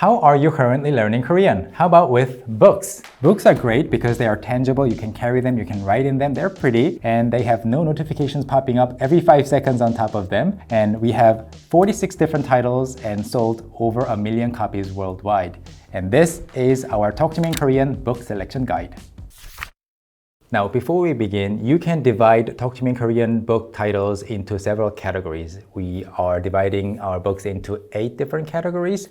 How are you currently learning Korean? How about with books? Books are great because they are tangible, you can carry them, you can write in them, they're pretty, and they have no notifications popping up every 5 seconds on top of them. And we have 46 different titles and sold over 1 million copies worldwide. And this is our Talk to Me in Korean book selection guide. Now, before we begin, you can divide Talk to Me in Korean book titles into several categories. We are dividing our books into 8 different categories: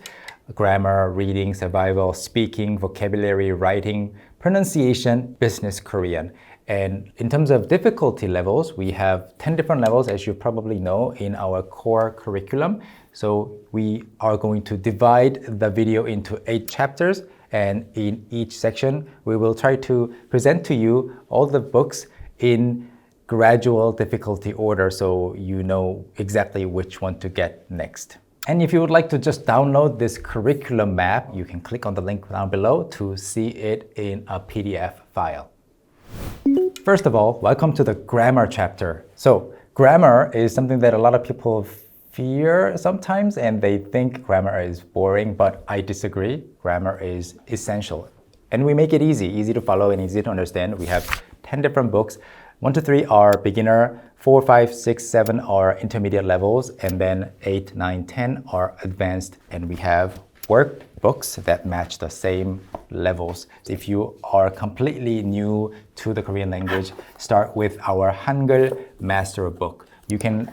grammar, reading, survival, speaking, vocabulary, writing, pronunciation, business Korean. And in terms of difficulty levels, we have 10 different levels, as you probably know, in our core curriculum. So we are going to divide the video into 8 chapters. And in each section, we will try to present to you all the books in gradual difficulty order so you know exactly which one to get next. And if you would like to just download this curriculum map, you can click on the link down below to see it in a PDF file. First of all, welcome to the grammar chapter. So grammar is something that a lot of people fear sometimes, and they think grammar is boring, but I disagree. Grammar is essential. And we make it easy to follow and easy to understand. We have 10 different books. 1 to 3 are beginner, 4, 5, 6, 7 are intermediate levels, and then 8, 9, 10 are advanced. And we have workbooks that match the same levels. If you are completely new to the Korean language, start with our Hangul Master Book. You can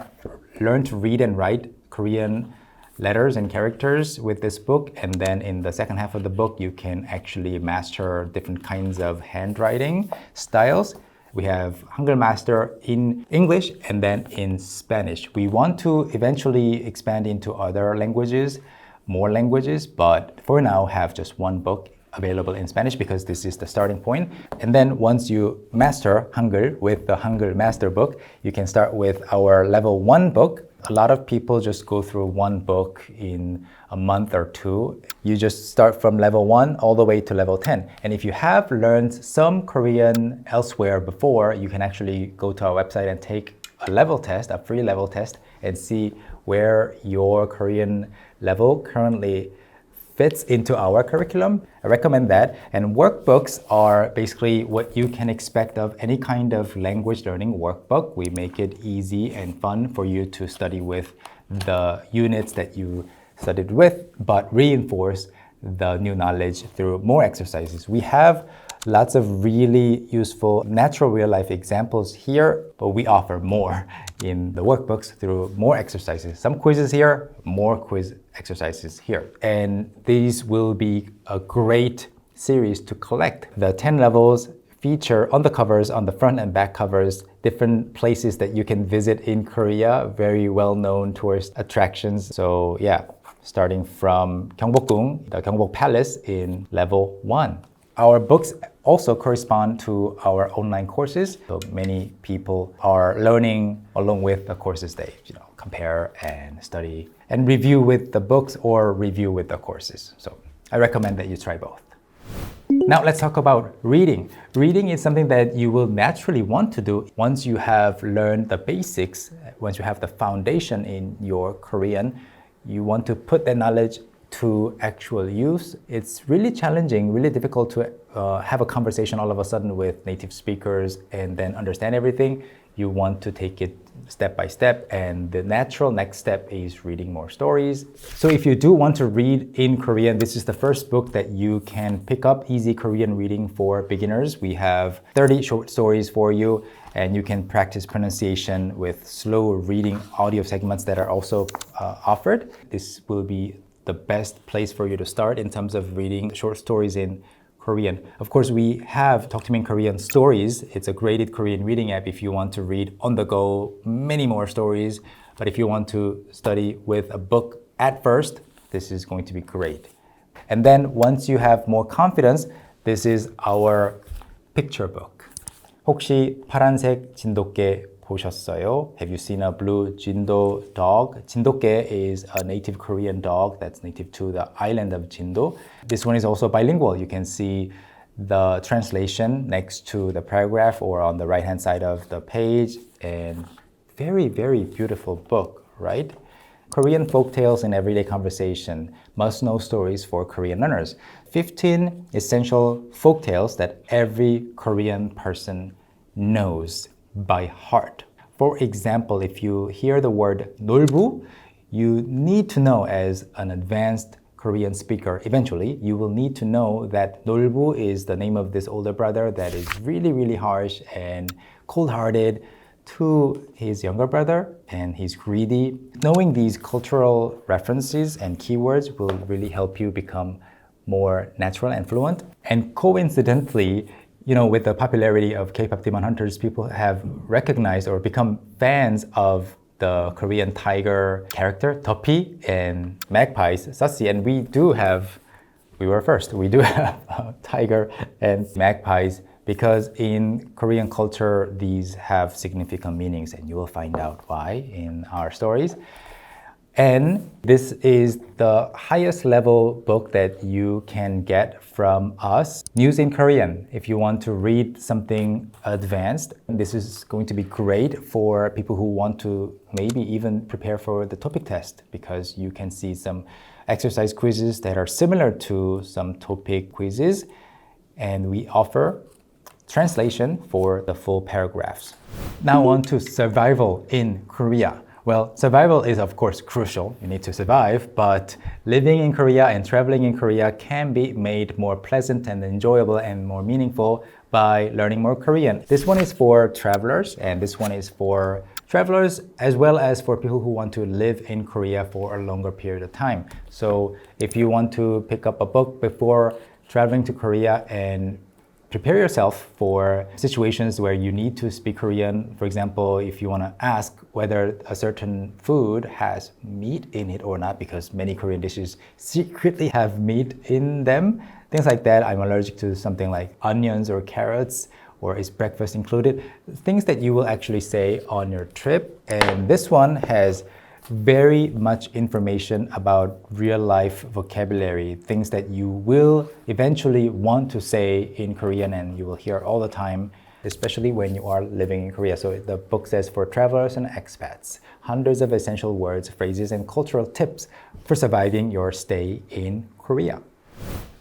learn to read and write Korean letters and characters with this book, and then in the second half of the book you can actually master different kinds of handwriting styles. We have Hangul Master in English and then in Spanish. We want to eventually expand into other languages, more languages, but for now have just one book available in Spanish because this is the starting point. And then once you master Hangul with the Hangul Master Book, you can start with our level 1 book. A lot of people just go through one book in a month or 2. You just start from level 1 all the way to level 10. And if you have learned some Korean elsewhere before, you can actually go to our website and take a level test, a free level test, and see where your Korean level currently fits into our curriculum. I recommend that. And workbooks are basically what you can expect of any kind of language learning workbook. We make it easy and fun for you to study with the units that you studied with, but reinforce the new knowledge through more exercises. We have lots of really useful natural real-life examples here, but we offer more in the workbooks through more exercises. Some quizzes here, more quiz exercises here. And these will be a great series to collect. The 10 levels feature on the covers, on the front and back covers, different places that you can visit in Korea, very well-known tourist attractions. So yeah, starting from Gyeongbokgung, the Gyeongbok Palace in level 1. Our books also correspond to our online courses. So many people are learning along with the courses. They compare and study and review with the books or review with the courses. So I recommend that you try both. Now let's talk about reading. Reading is something that you will naturally want to do once you have learned the basics, once you have the foundation in your Korean. You want to put that knowledge to actual use. It's really challenging, really difficult to have a conversation all of a sudden with native speakers and then understand everything. You want to take it step by step, and the natural next step is reading more stories. So if you do want to read in Korean, this is the first book that you can pick up, Easy Korean Reading for Beginners. We have 30 short stories for you, and you can practice pronunciation with slow reading audio segments that are also offered. This will be the best place for you to start in terms of reading short stories in Korean. Of course, we have Talk to Me in Korean Stories. It's a graded Korean reading app if you want to read on the go many more stories. But if you want to study with a book at first, this is going to be great. And then once you have more confidence, this is our picture book. 혹시 파란색 진돗개 보셨어요? Have you seen a blue Jindo dog? 진돗개 is a native Korean dog that's native to the island of Jindo. This one is also bilingual. You can see the translation next to the paragraph or on the right-hand side of the page. And very, very beautiful book, right? Korean folktales in everyday conversation, must-know stories for Korean learners. 15 essential folktales that every Korean person knows by heart. For example, if you hear the word 놀부, you need to know as an advanced Korean speaker, eventually, you will need to know that 놀부 is the name of this older brother that is really, really harsh and cold-hearted to his younger brother, and he's greedy. Knowing these cultural references and keywords will really help you become more natural and fluent. And coincidentally, with the popularity of K-pop Demon Hunters, people have recognized or become fans of the Korean tiger character, Duppy, and magpies, Sussy. And we were first, we do have tiger and magpies because in Korean culture, these have significant meanings, and you will find out why in our stories. And this is the highest level book that you can get from us. News in Korean. If you want to read something advanced, this is going to be great for people who want to maybe even prepare for the TOPIK test, because you can see some exercise quizzes that are similar to some TOPIK quizzes. And we offer translation for the full paragraphs. Now on to survival in Korea. Well, survival is of course crucial. You need to survive, but living in Korea and traveling in Korea can be made more pleasant and enjoyable and more meaningful by learning more Korean. This one is for travelers, and this one is for travelers as well as for people who want to live in Korea for a longer period of time. So if you want to pick up a book before traveling to Korea and prepare yourself for situations where you need to speak Korean. For example, if you want to ask whether a certain food has meat in it or not, because many Korean dishes secretly have meat in them. Things like that. I'm allergic to something like onions or carrots, or is breakfast included? Things that you will actually say on your trip. And this one has very much information about real life vocabulary, things that you will eventually want to say in Korean and you will hear all the time, especially when you are living in Korea. So the book says for travelers and expats, hundreds of essential words, phrases, and cultural tips for surviving your stay in Korea.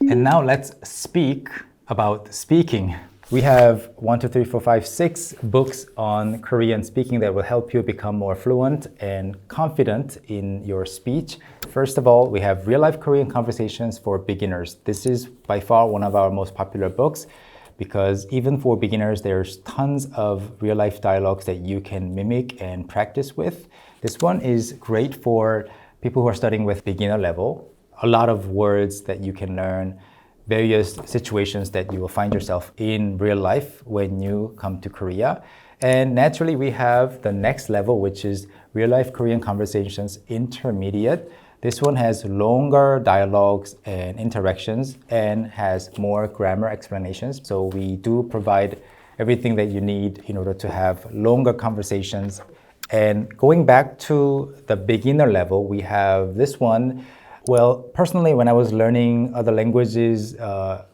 And now let's speak about speaking. We have 6 books on Korean speaking that will help you become more fluent and confident in your speech. First of all, we have Real Life Korean Conversations for Beginners. This is by far one of our most popular books because even for beginners, there's tons of real life dialogues that you can mimic and practice with. This one is great for people who are studying with beginner level. A lot of words that you can learn, various situations that you will find yourself in real life when you come to Korea. And naturally, we have the next level, which is Real Life Korean Conversations Intermediate. This one has longer dialogues and interactions and has more grammar explanations. So we do provide everything that you need in order to have longer conversations. And going back to the beginner level, we have this one. Well, personally, when I was learning other languages,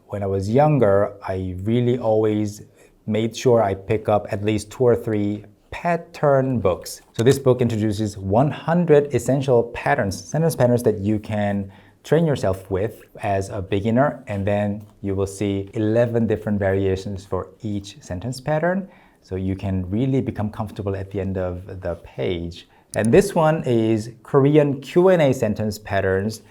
when I was younger, I really always made sure I pick up at least 2 or 3 pattern books. So this book introduces 100 essential patterns, sentence patterns that you can train yourself with as a beginner, and then you will see 11 different variations for each sentence pattern. So you can really become comfortable at the end of the page. And this one is Korean Q&A sentence patterns.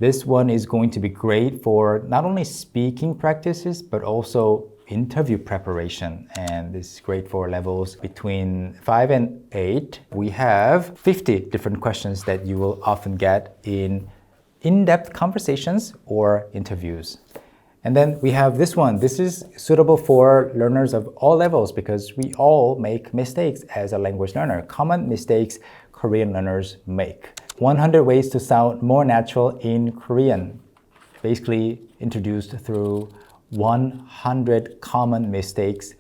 This one is going to be great for not only speaking practices, but also interview preparation. And this is great for levels between 5 and 8. We have 50 different questions that you will often get in in-depth conversations or interviews. And then we have this one. This is suitable for learners of all levels because we all make mistakes as a language learner. Common mistakes Korean learners make. 100 ways to sound more natural in Korean. Basically introduced through 100 common mistakes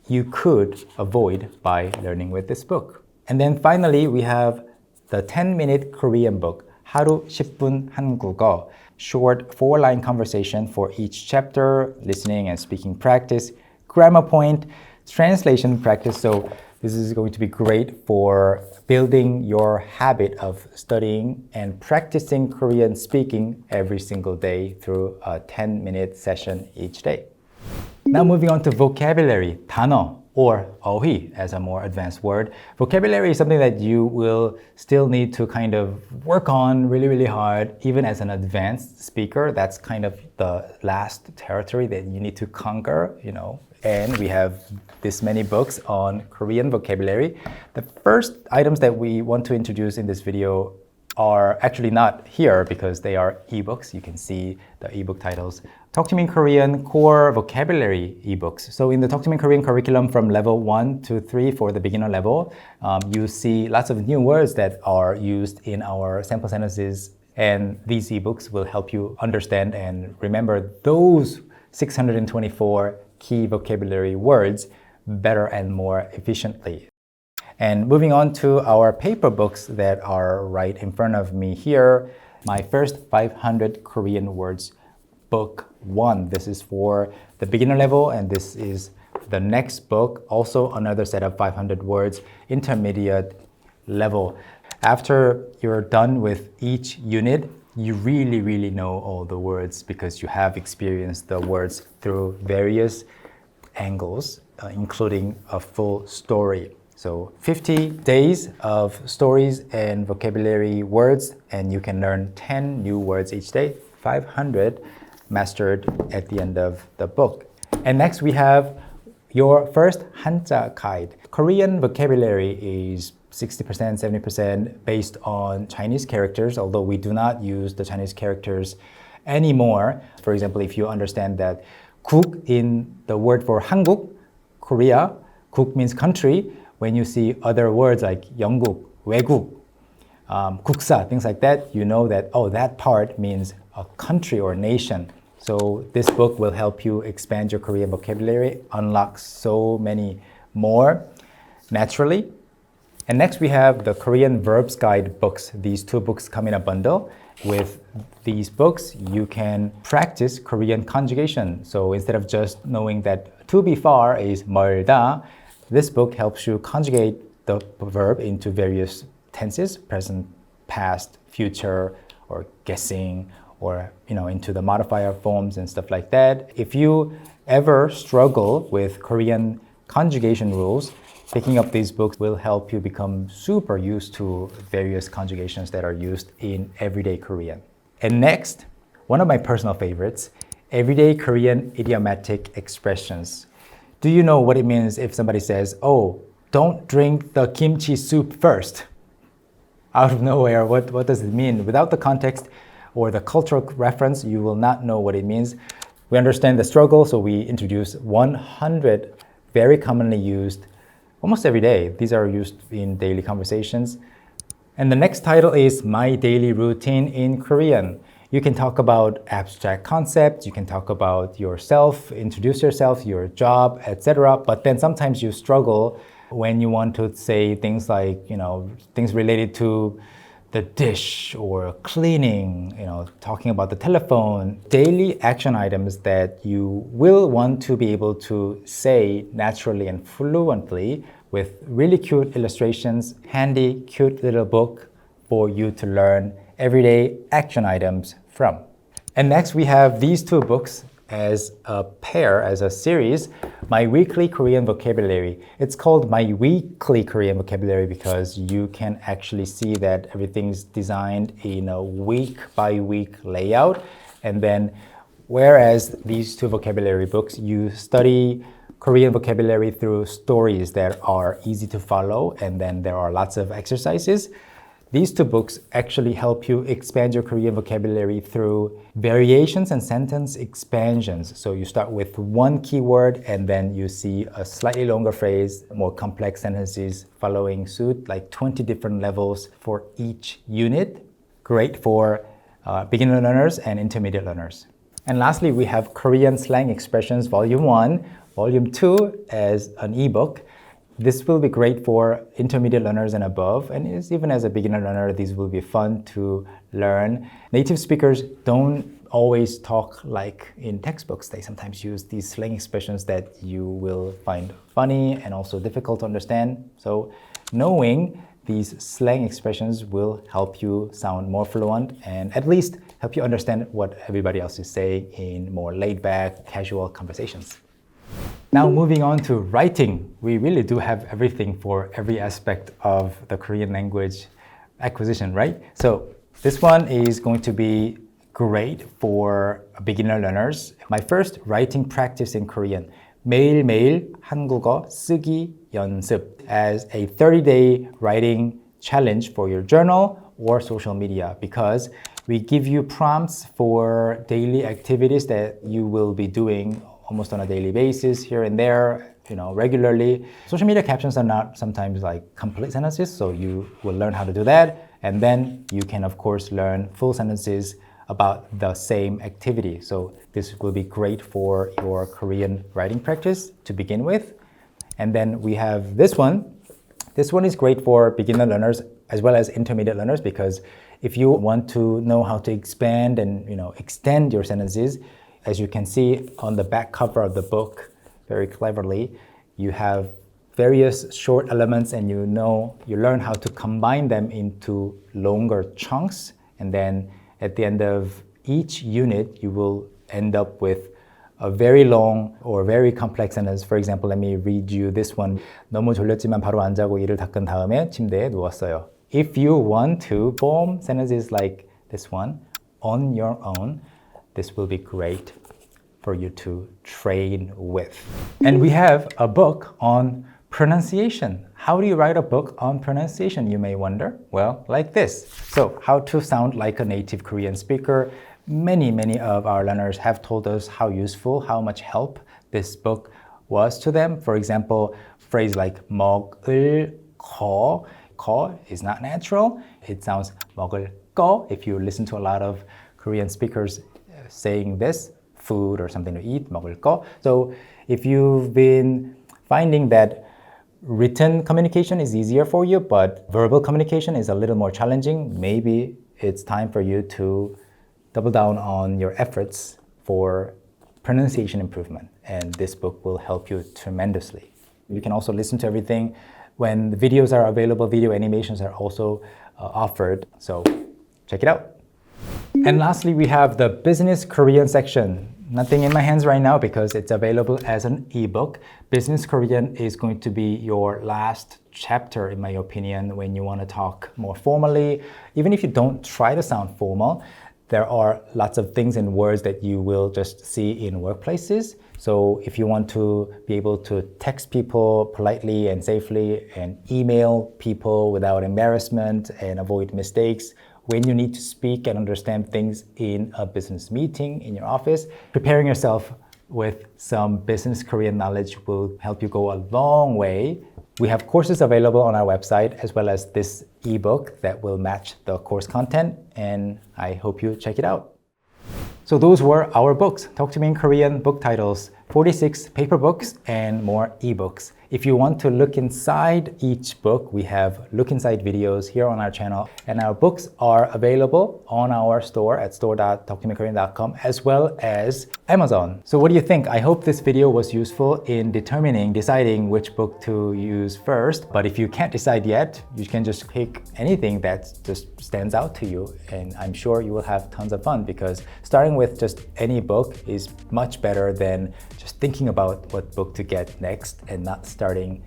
you could avoid by learning with this book. And then finally, we have the 10-minute Korean book. 하루 10분 한국어. Short 4-line conversation for each chapter, listening and speaking practice, grammar point, translation practice. So this is going to be great for building your habit of studying and practicing Korean speaking every single day through a 10-minute session each day. Now moving on to vocabulary, 단어 or 어휘 as a more advanced word. Vocabulary is something that you will still need to kind of work on really hard, even as an advanced speaker. That's kind of the last territory that you need to conquer, And we have this many books on Korean vocabulary. The first items that we want to introduce in this video are actually not here because they are ebooks. You can see the ebook titles. Talk to Me in Korean core vocabulary ebooks. So in the Talk to Me in Korean curriculum from level 1 to 3 for the beginner level, you see lots of new words that are used in our sample sentences, and these ebooks will help you understand and remember those 624 key vocabulary words better and more efficiently. And moving on to our paper books that are right in front of me here, my first 500 Korean words book 1. This is for the beginner level, and this is the next book, also another set of 500 words, intermediate level. After you're done with each unit, you really know all the words because you have experienced the words through various angles, including a full story. So 50 days of stories and vocabulary words, and you can learn 10 new words each day, 500 mastered at the end of the book. And next we have your first Hanja guide. Korean vocabulary is 60%, 70% based on Chinese characters, although we do not use the Chinese characters anymore. For example, if you understand that 국 in the word for 한국, Korea, 국 means country. When you see other words like 영국, 외국, 국사, things like that, you know that, that part means a country or nation. So this book will help you expand your Korean vocabulary, unlock so many more naturally. And next we have the Korean Verbs Guide books. These two books come in a bundle. With these books, you can practice Korean conjugation. So instead of just knowing that to be far is 멀다, this book helps you conjugate the verb into various tenses, present, past, future, or guessing, or into the modifier forms and stuff like that. If you ever struggle with Korean conjugation rules, picking up these books will help you become super used to various conjugations that are used in everyday Korean. And next, one of my personal favorites, everyday Korean idiomatic expressions. Do you know what it means if somebody says, don't drink the kimchi soup first? Out of nowhere, what does it mean? Without the context or the cultural reference, you will not know what it means. We understand the struggle, so we introduce 100 very commonly used almost every day. These are used in daily conversations. And the next title is My Daily Routine in Korean. You can talk about abstract concepts, you can talk about yourself, introduce yourself, your job, etc. But then sometimes you struggle when you want to say things like, things related to the dish or cleaning, talking about the telephone, daily action items that you will want to be able to say naturally and fluently with really cute illustrations, handy, cute little book for you to learn everyday action items from. And next we have these two books as a pair, as a series, My Weekly Korean Vocabulary. It's called My Weekly Korean Vocabulary because you can actually see that everything's designed in a week-by-week layout. And then, whereas these two vocabulary books, you study Korean vocabulary through stories that are easy to follow, and then there are lots of exercises. These two books actually help you expand your Korean vocabulary through variations and sentence expansions. So you start with one keyword and then you see a slightly longer phrase, more complex sentences following suit, like 20 different levels for each unit. Great for beginner learners and intermediate learners. And lastly, we have Korean Slang Expressions Volume 1, Volume 2 as an ebook. This will be great for intermediate learners and above, and even as a beginner learner, these will be fun to learn. Native speakers don't always talk like in textbooks. They sometimes use these slang expressions that you will find funny and also difficult to understand. So knowing these slang expressions will help you sound more fluent and at least help you understand what everybody else is saying in more laid-back, casual conversations. Now moving on to writing, we really do have everything for every aspect of the Korean language acquisition, right? So this one is going to be great for beginner learners. My first writing practice in Korean, 매일매일 한국어 쓰기 연습, as a 30-day writing challenge for your journal or social media, because we give you prompts for daily activities that you will be doing almost on a daily basis, here and there, regularly. Social media captions are not sometimes like complete sentences, so you will learn how to do that. And then you can, of course, learn full sentences about the same activity. So this will be great for your Korean writing practice to begin with. And then we have this one. This one is great for beginner learners as well as intermediate learners, because if you want to know how to expand and extend your sentences, as you can see on the back cover of the book, very cleverly, you have various short elements and you learn how to combine them into longer chunks. And then at the end of each unit, you will end up with a very long or very complex sentence. For example, let me read you this one. 너무 졸렸지만 바로 안 자고 이를 닦은 다음에 침대에 누웠어요. If you want to form sentences like this one on your own, this will be great for you to train with. And we have a book on pronunciation. How do you write a book on pronunciation, you may wonder? Well, like this. So, how to sound like a native Korean speaker. Many of our learners have told us how useful, how much help this book was to them. For example, phrase like 먹을 거. 거 is not natural. It sounds 먹을 거. If you listen to a lot of Korean speakers saying this, food or something to eat, 먹을 거. So if you've been finding that written communication is easier for you, but verbal communication is a little more challenging, maybe it's time for you to double down on your efforts for pronunciation improvement. And this book will help you tremendously. You can also listen to everything. When the videos are available, video animations are also offered. So check it out. And lastly, we have the Business Korean section. Nothing in my hands right now because it's available as an ebook. Business Korean is going to be your last chapter, in my opinion, when you want to talk more formally. Even if you don't try to sound formal, there are lots of things and words that you will just see in workplaces. So if you want to be able to text people politely and safely and email people without embarrassment and avoid mistakes, when you need to speak and understand things in a business meeting in your office, preparing yourself with some business Korean knowledge will help you go a long way. We have courses available on our website as well as this ebook that will match the course content, and I hope you check it out. So those were our books. Talk to Me in Korean book titles, 46 paper books and more ebooks. If you want to look inside each book, we have look inside videos here on our channel, and our books are available on our store at store.talktomikorean.com as well as Amazon. So what do you think? I hope this video was useful in deciding which book to use first. But if you can't decide yet, you can just pick anything that just stands out to you, and I'm sure you will have tons of fun, because starting with just any book is much better than just thinking about what book to get next and not starting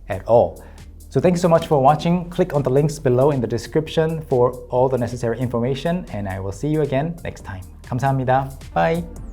at all. So thank you so much for watching. Click on the links below in the description for all the necessary information, and I will see you again next time. 감사합니다. Bye.